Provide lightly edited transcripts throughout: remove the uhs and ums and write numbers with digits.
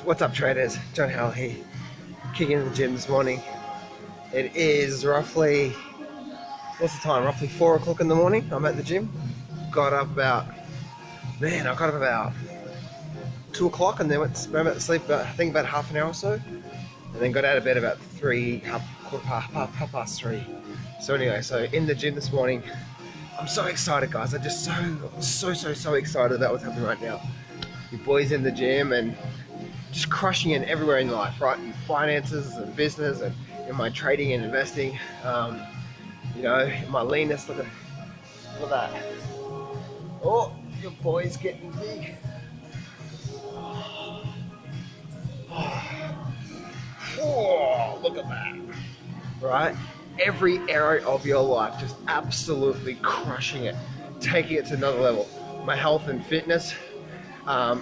What's up, traders? John Howell here, kicking in the gym this morning. It is roughly, what's the time? Roughly 4 o'clock in the morning. I'm at the gym. Got up about 2 o'clock and then went to sleep I think about half an hour or so. And then got out of bed about half past 3. So anyway, so in the gym this morning, I'm so excited, guys. I'm just so excited about what's happening right now. Your boys in the gym and just crushing it everywhere in life, right? In finances and business and in my trading and investing. You know, in my leanness, look at that. Oh, your boy's getting big. Oh, look at that. Right? Every area of your life, just absolutely crushing it, taking it to another level. My health and fitness,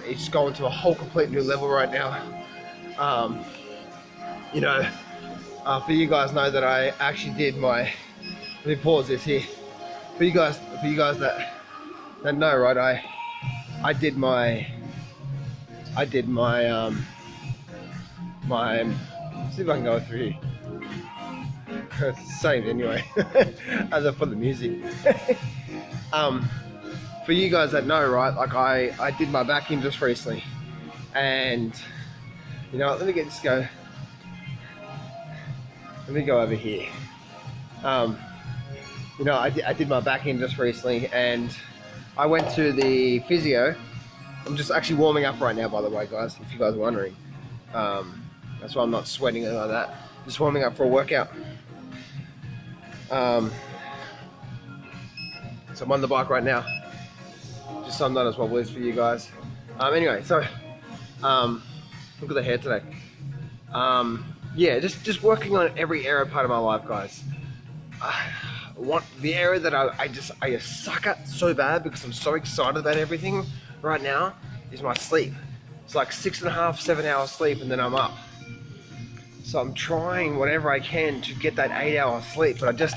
it's going to a whole complete new level right now. You know, for you guys know that I actually did my, let me pause this here. For you guys that know, right, I did my see if I can go through here. It's saved anyway, other for the music. For you guys that know, right, like I did my back in just recently, and you know, let me go over here. You know, I did my back in just recently, and I went to the physio. I'm just actually warming up right now, by the way, guys, if you guys are wondering. That's why I'm not sweating like that. Just warming up for a workout. So I'm on the bike right now, just so I'm not as wobbly for you guys. Anyway, so look at the hair today. Yeah, just working on every area part of my life, guys. The area that I suck at so bad because I'm so excited about everything right now is my sleep. It's like 6.5, 7 hours sleep, and then I'm up. So I'm trying whatever I can to get that 8 hours sleep, but I just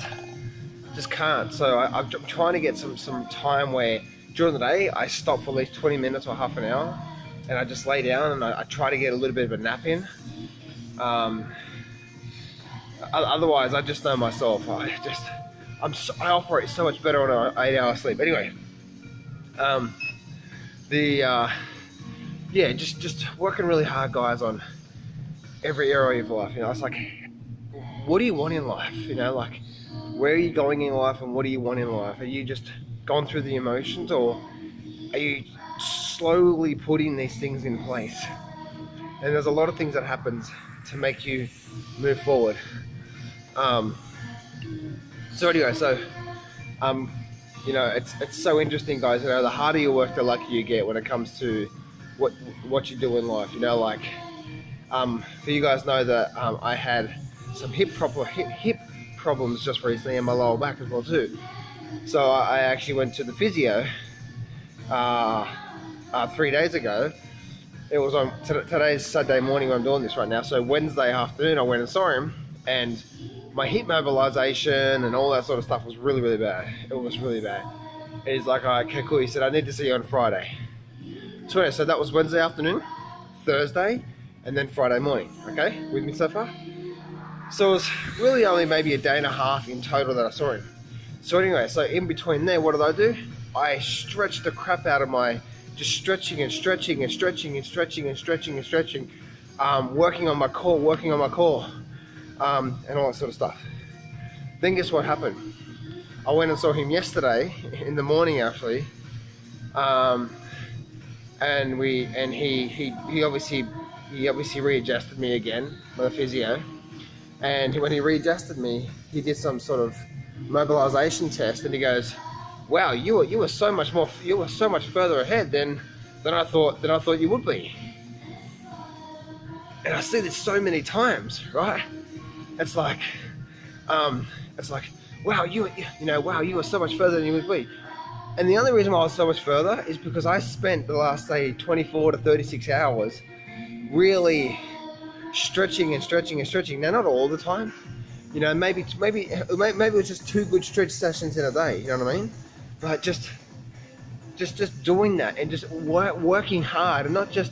can't. So I'm trying to get some time where during the day I stop for at least 20 minutes or half an hour, and I just lay down and I try to get a little bit of a nap in. Otherwise, I just know myself. I operate so much better on an 8 hour sleep. Anyway, yeah, just working really hard, guys, on every area of life. You know, it's like, what do you want in life? You know, like, where are you going in life and what do you want in life? Are you just going through the emotions, or are you slowly putting these things in place? And there's a lot of things that happens to make you move forward. So anyway, you know, it's so interesting, guys. You know, the harder you work, the luckier you get when it comes to what you do in life. You know, like, for you guys know that I had some hip problems just recently, and my lower back as well too. So I actually went to the physio 3 days ago. It was on today's Saturday morning when I'm doing this right now. So Wednesday afternoon I went and saw him, and my hip mobilization and all that sort of stuff was really bad. It was really bad. And he's like, okay, cool. He said, I need to see you on Friday. So anyway, so that was Wednesday afternoon, Thursday, and then Friday morning. Okay, with me so far? So it was really only maybe a day and a half in total that I saw him. So anyway, so in between there, what did I do? I stretched the crap out of just stretching, working on my core, and all that sort of stuff. Then guess what happened? I went and saw him yesterday in the morning, actually, and he obviously readjusted me again with a physio, and when he readjusted me, he did some sort of mobilization test, and he goes, "Wow, you were so much further ahead than I thought you would be." And I see this so many times, right? It's like, wow, you were so much further than you would be. And the only reason why I was so much further is because I spent the last, say, 24 to 36 hours really stretching. Now, not all the time. You know, maybe it was just 2 good stretch sessions in a day. You know what I mean? But just doing that and just working hard, and not just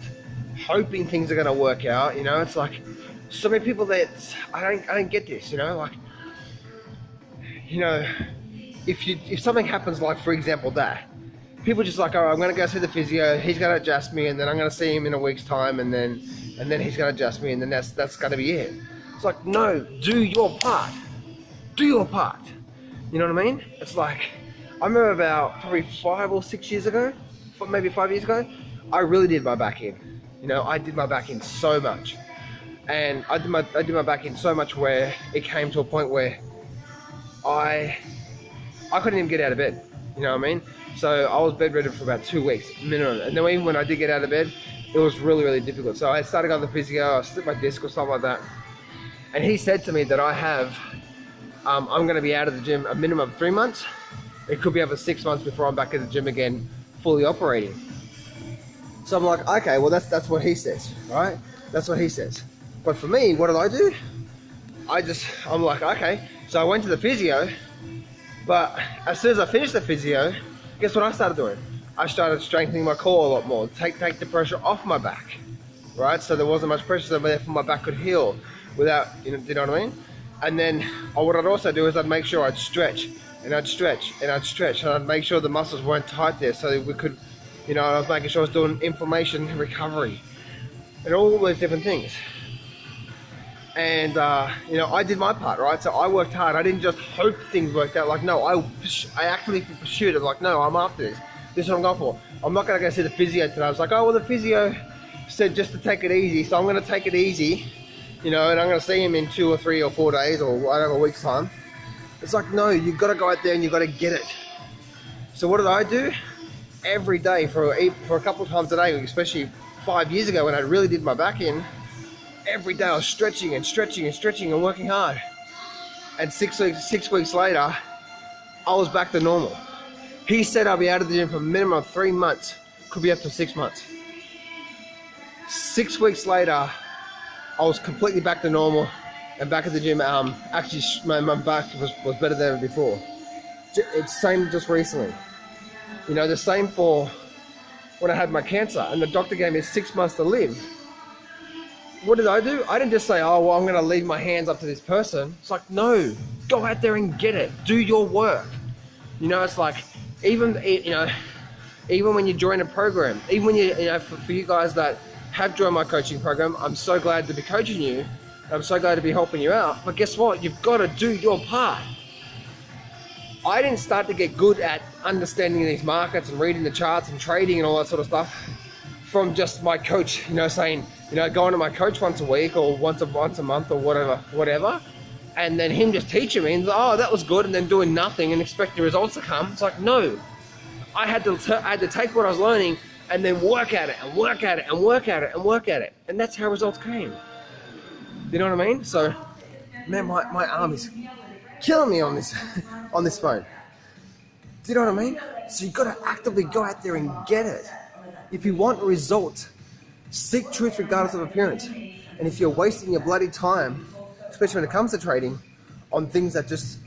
hoping things are going to work out. You know, it's like so many people that I don't get this. You know, like, you know, if something happens, like for example that, people just like, oh, I'm going to go see the physio, he's going to adjust me, and then I'm going to see him in a week's time, and then he's going to adjust me, and then that's going to be it. It's like, no, do your part. Do your part. You know what I mean? It's like, I remember about probably 5 or 6 years ago, maybe 5 years ago, I really did my back in. You know, I did my back in so much. And I did my back in so much where it came to a point where I couldn't even get out of bed. You know what I mean? So I was bedridden for about 2 weeks minimum. And then even when I did get out of bed, it was really, really difficult. So I started going to the physio, I slipped my disc or something like that. And he said to me that I'm going to be out of the gym a minimum of 3 months. It could be over 6 months before I'm back at the gym again, fully operating. So I'm like, okay, well that's what he says, right? That's what he says. But for me, what did I do? I'm like, okay. So I went to the physio, but as soon as I finished the physio, guess what I started doing? I started strengthening my core a lot more, take the pressure off my back, right? So there wasn't much pressure, so therefore my back could heal without, you know what I mean? And then what I'd also do is I'd make sure I'd stretch, and I'd stretch, and I'd stretch, and I'd make sure the muscles weren't tight there, so we could, you know, I was making sure I was doing inflammation recovery, and all those different things. And, you know, I did my part, right? So I worked hard. I didn't just hope things worked out. Like, no, I actively pursued it. Like, no, I'm after this. This is what I'm going for. I'm not going to go see the physio today. I was like, oh, well, the physio said just to take it easy. So I'm going to take it easy, you know, and I'm going to see him in 2 or 3 or 4 days or whatever, a week's time. It's like, no, you've got to go out there and you've got to get it. So what did I do? Every day for a couple of times a day, especially 5 years ago when I really did my back in, every day I was stretching and stretching and stretching and working hard. And 6 weeks later, I was back to normal. He said I'll be out of the gym for a minimum of 3 months, could be up to 6 months. 6 weeks later, I was completely back to normal and back at the gym. Actually, my back was better than ever before. It's same just recently. You know, the same for when I had my cancer and the doctor gave me 6 months to live. What did I do? I didn't just say, oh, well, I'm going to leave my hands up to this person. It's like, no, go out there and get it. Do your work. You know, it's like, even when you join a program, even when you know, for you guys that have joined my coaching program, I'm so glad to be coaching you. I'm so glad to be helping you out. But guess what? You've got to do your part. I didn't start to get good at understanding these markets and reading the charts and trading and all that sort of stuff from just my coach, you know, saying, you know, going to my coach once a week or once a month or whatever, and then him just teaching me and oh, that was good, and then doing nothing and expecting results to come. It's like, no, I had to take what I was learning and then work at it and work at it and work at it and work at it, and that's how results came. You know what I mean? So, man, my arm is killing me on this on this phone. Do you know what I mean? So you've got to actively go out there and get it. If you want results, seek truth regardless of appearance. And if you're wasting your bloody time, especially when it comes to trading, on things that just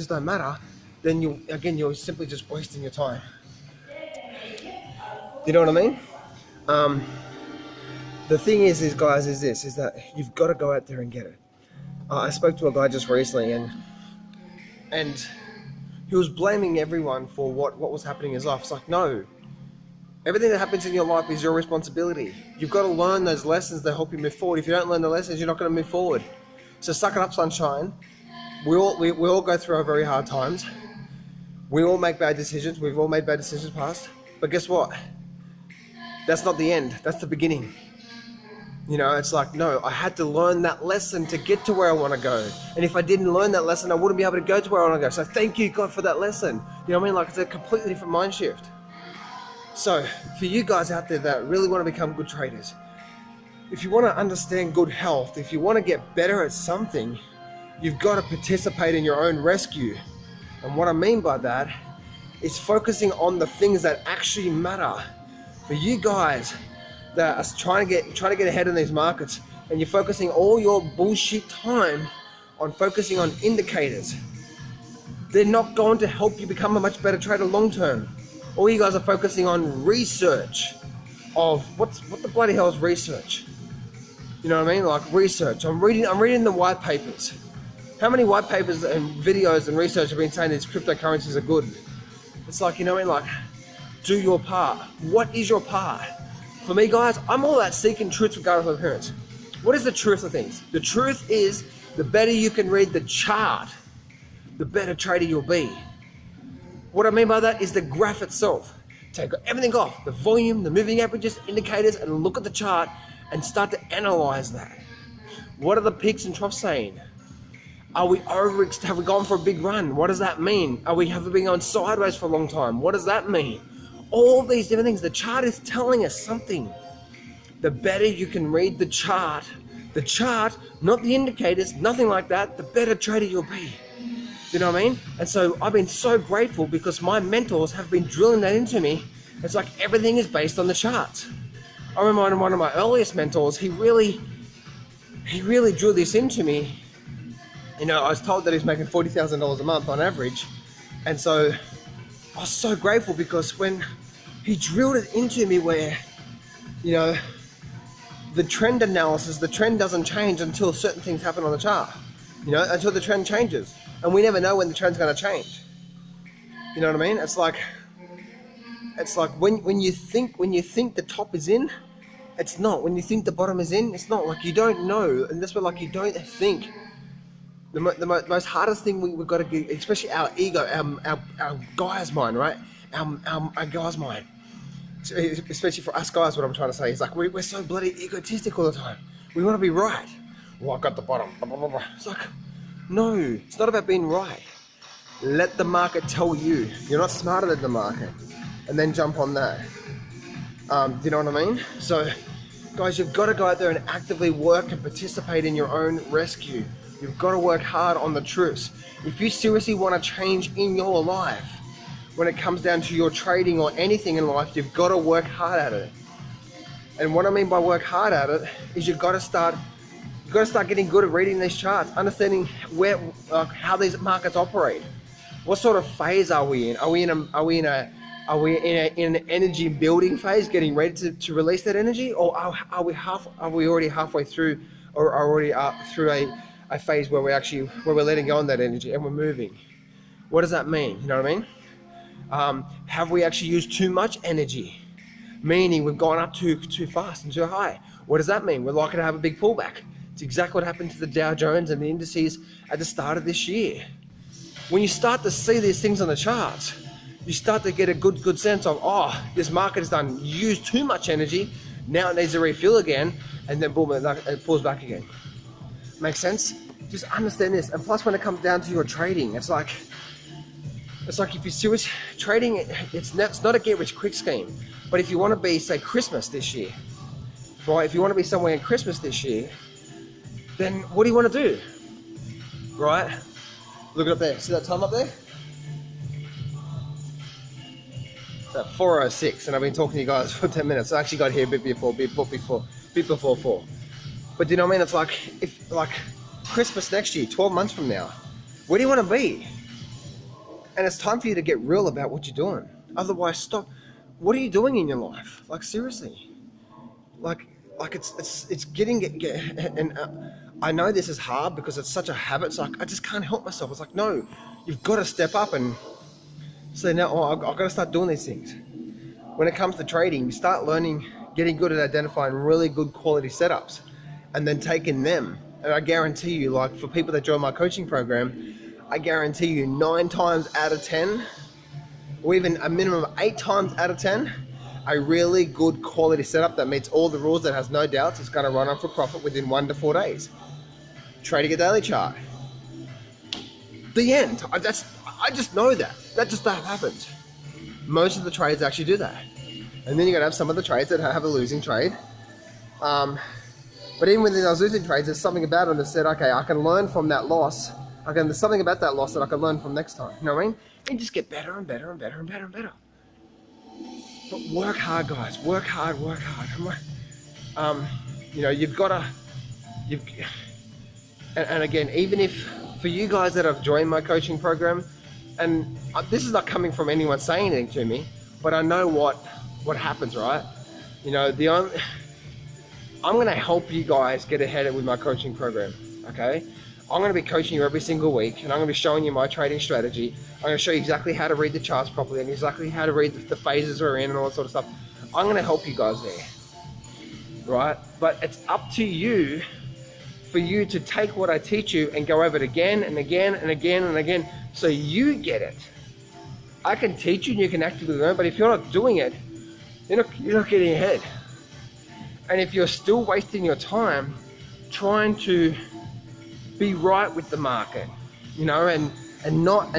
don't matter, then you're simply just wasting your time. You know what I mean? The thing is guys, is that you've got to go out there and get it. I spoke to a guy just recently, and he was blaming everyone for what was happening in his life. It's like, no. Everything that happens in your life is your responsibility. You've got to learn those lessons that help you move forward. If you don't learn the lessons, you're not going to move forward. So suck it up, sunshine. We all go through our very hard times. We all make bad decisions. We've all made bad decisions past. But guess what? That's not the end. That's the beginning. You know, it's like, no, I had to learn that lesson to get to where I want to go. And if I didn't learn that lesson, I wouldn't be able to go to where I want to go. So thank you, God, for that lesson. You know what I mean? Like, it's a completely different mind shift. So for you guys out there that really want to become good traders, if you want to understand good health, if you want to get better at something, you've got to participate in your own rescue. And what I mean by that is focusing on the things that actually matter. For you guys that are trying to get ahead in these markets, and you're focusing all your bullshit time on focusing on indicators, they're not going to help you become a much better trader long term. All you guys are focusing on research. of what the bloody hell is research? You know what I mean? Like research. I'm reading the white papers. How many white papers and videos and research have been saying these cryptocurrencies are good? It's like, you know what I mean? Like, do your part. What is your part? For me, guys, I'm all about seeking truth regardless of appearance. What is the truth of things? The truth is, the better you can read the chart, the better trader you'll be. What I mean by that is the graph itself. Take everything off, the volume, the moving averages, indicators, and look at the chart and start to analyze that. What are the peaks and troughs saying? Have we gone for a big run? What does that mean? Have we been going sideways for a long time? What does that mean? All these different things. The chart is telling us something. The better you can read the chart, not the indicators, nothing like that, the better trader you'll be. You know what I mean? And so I've been so grateful because my mentors have been drilling that into me. It's like everything is based on the charts. I remember one of my earliest mentors, he really drew this into me. You know, I was told that he's making $40,000 a month on average. And so I was so grateful because when he drilled it into me where, you know, the trend analysis, the trend doesn't change until certain things happen on the chart, you know, until the trend changes. And we never know when the trend's going to change. You know what I mean? It's like when you think the top is in, it's not. When you think the bottom is in, it's not. Like, you don't know. And that's where, like, you don't think. The most hardest thing we've got to get, especially our ego, our guy's mind, right? Our guy's mind. Especially for us guys, what I'm trying to say is like we're so bloody egotistic all the time. We want to be right. Well, I got the bottom. Blah, blah, blah, blah. It's like, no, it's not about being right. Let the market tell you. You're not smarter than the market. And then jump on that. Do you know what I mean? So, guys, you've got to go out there and actively work and participate in your own rescue. You've got to work hard on the truths. If you seriously want to change in your life, when it comes down to your trading or anything in life, you've got to work hard at it. And what I mean by work hard at it is you've got to start getting good at reading these charts, understanding how these markets operate. What sort of phase are we in? Are we in an energy building phase, getting ready to release that energy, or are we already halfway through, or are already through a phase where we're letting go on that energy and we're moving? What does that mean? You know what I mean? Have we actually used too much energy? Meaning we've gone up too fast and too high. What does that mean? We're likely to have a big pullback. It's exactly what happened to the Dow Jones and the indices at the start of this year. When you start to see these things on the charts, you start to get a good sense of, oh, this market has used too much energy, now it needs to refuel again, and then boom, it pulls back again. Make sense? Just understand this. And plus, when it comes down to your trading, it's like if you're serious trading, it's not a get-rich-quick scheme. But if you want to be, say, Christmas this year, right? If you want to be somewhere in Christmas this year, then what do you want to do, right? Look it up there. See that time up there? It's at 4:06, and I've been talking to you guys for 10 minutes. I actually got here a bit before 4. But do you know what I mean? It's like Christmas next year, 12 months from now. Where do you want to be? And it's time for you to get real about what you're doing. Otherwise, stop. What are you doing in your life? Like, seriously. Like it's getting. And I know this is hard because it's such a habit. It's like I just can't help myself. It's like, no, you've got to step up and say, no, I've got to start doing these things. When it comes to trading, you start learning, getting good at identifying really good quality setups, and then taking them. And I guarantee you, like for people that join my coaching program, I guarantee you 9 times out of 10, or even a minimum of 8 times out of 10, a really good quality setup that meets all the rules, that has no doubts, is going to run on for profit within 1 to 4 days. Trading a daily chart. The end. I just know that. That happens. Most of the trades actually do that. And then you're going to have some of the trades that have a losing trade. But even within those losing trades, there's something about them that said, okay, I can learn from that loss. There's something about that loss that I can learn from next time. You know what I mean? And just get better and better and better and better and better. But work hard, guys. Work hard. You know, you've got to. And again, even if for you guys that have joined my coaching program, and this is not coming from anyone saying anything to me, but I know what happens, right? You know, I'm going to help you guys get ahead with my coaching program, okay? I'm going to be coaching you every single week, and I'm going to be showing you my trading strategy. I'm going to show you exactly how to read the charts properly and exactly how to read the phases we're in and all that sort of stuff. I'm going to help you guys there, right? But it's up to you for you to take what I teach you and go over it again and again and again and again so you get it. I can teach you and you can actively learn, but if you're not doing it, you're not getting ahead. And if you're still wasting your time trying to be right with the market, you know, and not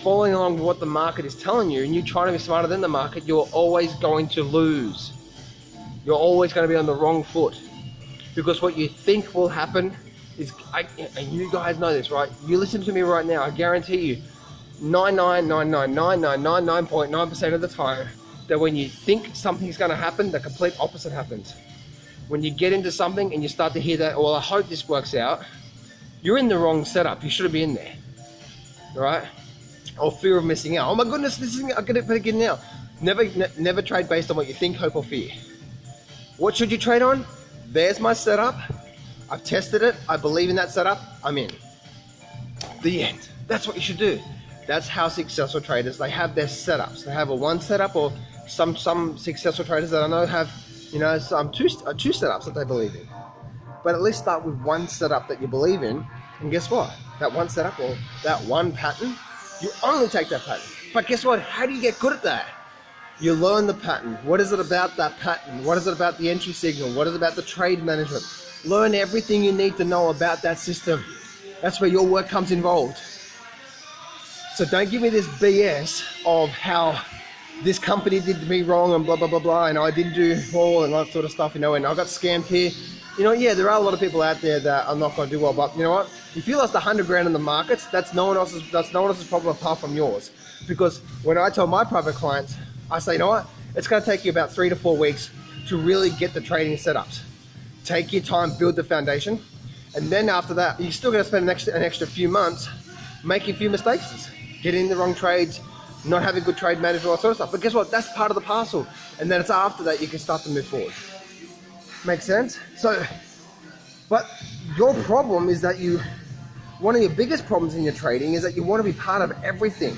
following along with what the market is telling you, and you trying to be smarter than the market, you're always going to lose. You're always going to be on the wrong foot, because what you think will happen is, and you guys know this, right? You listen to me right now, I guarantee you 99.9% of the time that when you think something's going to happen, the complete opposite happens. When you get into something and you start to hear that, well, I hope this works out, you're in the wrong setup. You shouldn't be in there, right? Or fear of missing out. Oh my goodness, I better get it now. Never trade based on what you think, hope, or fear. What should you trade on? There's my setup. I've tested it. I believe in that setup. I'm in. The end. That's what you should do. That's how successful traders, they have their setups. They have a one setup, or some successful traders that I know have, you know, some two setups that they believe in. But at least start with one setup that you believe in, and guess what? That one setup, or that one pattern, you only take that pattern. But guess what? How do you get good at that? You learn the pattern. What is it about that pattern? What is it about the entry signal? What is it about the trade management? Learn everything you need to know about that system. That's where your work comes involved. So don't give me this BS of how this company did me wrong and blah, blah, blah, blah, and I didn't do well and that sort of stuff, you know, and I got scammed here. You know, yeah, there are a lot of people out there that are not going to do well, but you know what? If you lost 100 grand in the markets, that's no one else's problem apart from yours. Because when I tell my private clients, I say, you know what? It's going to take you about 3 to 4 weeks to really get the trading setups. Take your time, build the foundation, and then after that, you're still going to spend an extra few months making a few mistakes, getting the wrong trades, not having good trade management, all that sort of stuff. But guess what? That's part of the parcel. And then it's after that you can start to move forward. Make sense? So, but your problem is that one of your biggest problems in your trading is that you want to be part of everything.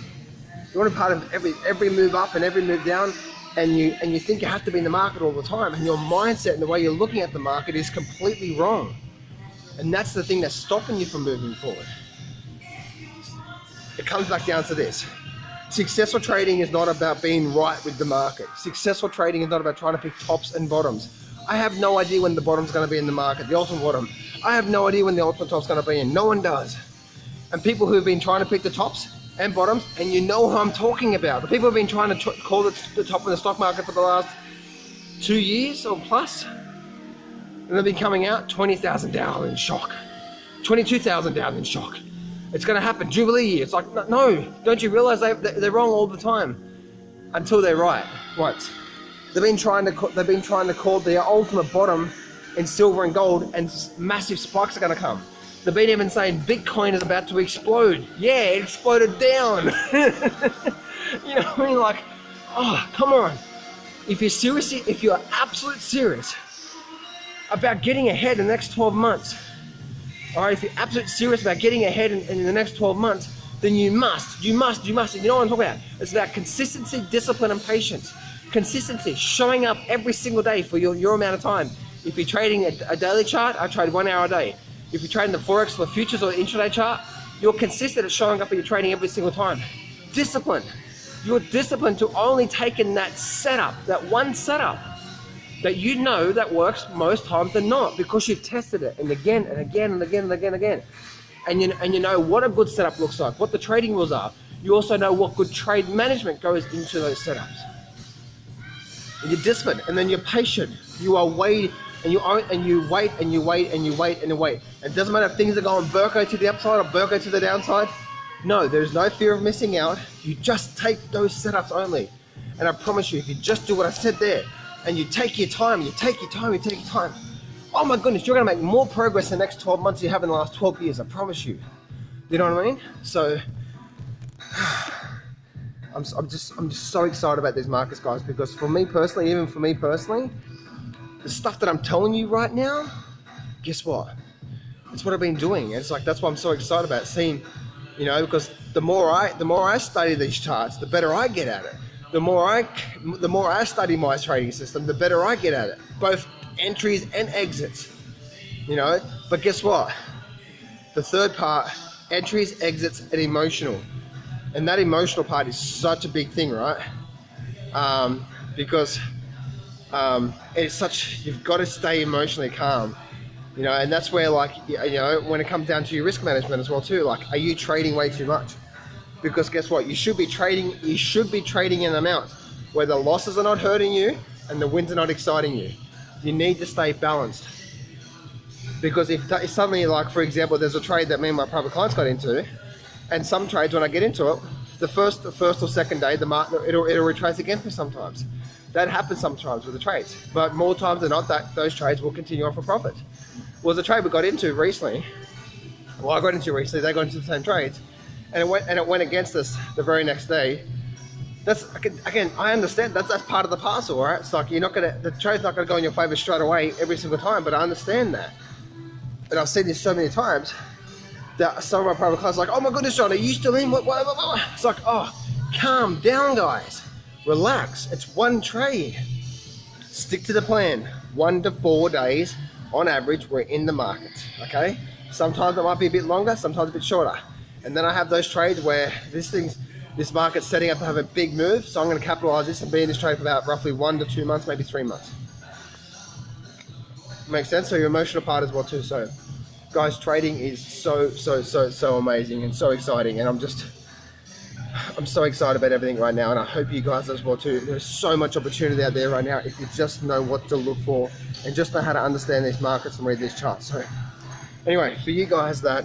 You want to be part of every move up and every move down, and you think you have to be in the market all the time, and your mindset and the way you're looking at the market is completely wrong. And that's the thing that's stopping you from moving forward. It comes back down to this. Successful trading is not about being right with the market. Successful trading is not about trying to pick tops and bottoms. I have no idea when the bottom's going to be in the market, the ultimate bottom. I have no idea when the ultimate top's going to be in. No one does. And people who have been trying to pick the tops and bottoms, and you know who I'm talking about. The people who have been trying to call the top of the stock market for the last 2 years or plus, and they've been coming out 20,000 down in shock, 22,000 down in shock. It's going to happen, Jubilee year. It's like, no, don't you realize they're wrong all the time until they're right once. They've been trying to call the ultimate bottom in silver and gold, and massive spikes are going to come. They've been even saying Bitcoin is about to explode. Yeah, it exploded down. You know what I mean? Like, oh, come on. If you're absolutely serious about getting ahead in the next 12 months, all right, if you're absolutely serious about getting ahead in the next 12 months, then you must. And you know what I'm talking about? It's about consistency, discipline, and patience. Consistency, showing up every single day for your amount of time. If you're trading a daily chart, I trade 1 hour a day. If you're trading the Forex or the futures or the intraday chart, you're consistent at showing up and you're trading every single time. Discipline. You're disciplined to only take in that setup, that one setup that you know that works most times than not, because you've tested it and again and again and again and again and again. And you know what a good setup looks like, what the trading rules are. You also know what good trade management goes into those setups. And you're disciplined, and then you're patient. You are waiting, and you wait and you wait and you wait and you wait. And it doesn't matter if things are going Burko to the upside or Burko to the downside. No, there's no fear of missing out. You just take those setups only. And I promise you, if you just do what I said there, and you take your time, oh my goodness, you're going to make more progress in the next 12 months than you have in the last 12 years, I promise you. You know what I mean? So, I'm just so excited about these markets, guys, because for me personally, the stuff that I'm telling you right now, guess what? It's what I've been doing. And it's like, that's what I'm so excited about, seeing, you know, because the more I study these charts, the better I get at it. The more I study my trading system, the better I get at it, both entries and exits, you know. But guess what? The third part, entries, exits, and emotional. And that emotional part is such a big thing, right? Because it's such, you've got to stay emotionally calm, you know. And that's where, like, you know, when it comes down to your risk management as well too, like, are you trading way too much? Because guess what? You should be trading in amounts where the losses are not hurting you and the wins are not exciting you. You need to stay balanced. Because if suddenly, like, for example, there's a trade that me and my private clients got into, and some trades, when I get into it, the first or second day, the market, it'll retrace against me sometimes. That happens sometimes with the trades, but more times than not, those trades will continue on for profit. Was the trade we got into recently? Well, I got into recently. They got into the same trades, and it went against us the very next day. That's, again, I understand that's part of the parcel, right? It's like, the trade's not gonna go in your favor straight away every single time, but I understand that. And I've seen this so many times that some of my private clients are like, oh my goodness, John, are you still in? What? It's like, oh, calm down, guys. Relax. It's one trade. Stick to the plan. 1 to 4 days on average, we're in the market, okay? Sometimes it might be a bit longer, sometimes a bit shorter. And then I have those trades where this market's setting up to have a big move, so I'm going to capitalize this and be in this trade for about roughly 1 to 2 months, maybe 3 months. Makes sense? So your emotional part as well too. So guys, trading is so amazing and so exciting, and I'm so excited about everything right now, and I hope you guys as well too. There's so much opportunity out there right now if you just know what to look for and just know how to understand these markets and read these charts. So anyway, for you guys that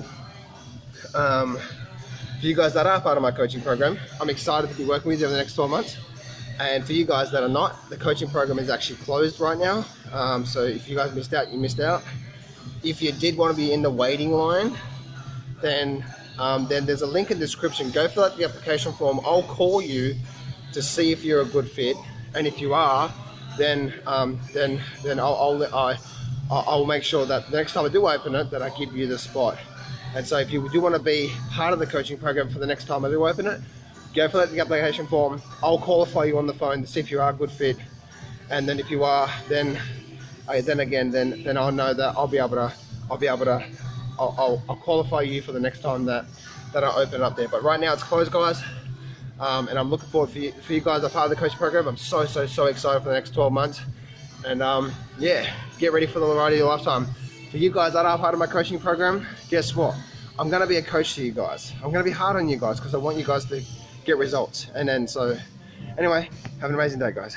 are part of my coaching program, I'm excited to be working with you over the next 12 months. And for you guys that are not, the coaching program is actually closed right now. So if you guys missed out, you missed out. If you did want to be in the waiting line, then there's a link in the description. Go fill out the application form. I'll call you to see if you're a good fit, and if you are, then I'll make sure that the next time I do open it, that I give you the spot. And so if you do want to be part of the coaching program for the next time I do open it, go fill out the application form. I'll qualify you on the phone to see if you are a good fit, and then if you are, then I'll know that I'll qualify you for the next time that I open it up there. But right now it's closed, guys, and I'm looking forward for you guys that are part of the coaching program. I'm so excited for the next 12 months, and yeah, get ready for the ride of your lifetime. For you guys that are part of my coaching program, guess what? I'm going to be a coach to you guys. I'm going to be hard on you guys because I want you guys to get results. And then, so anyway, have an amazing day, guys.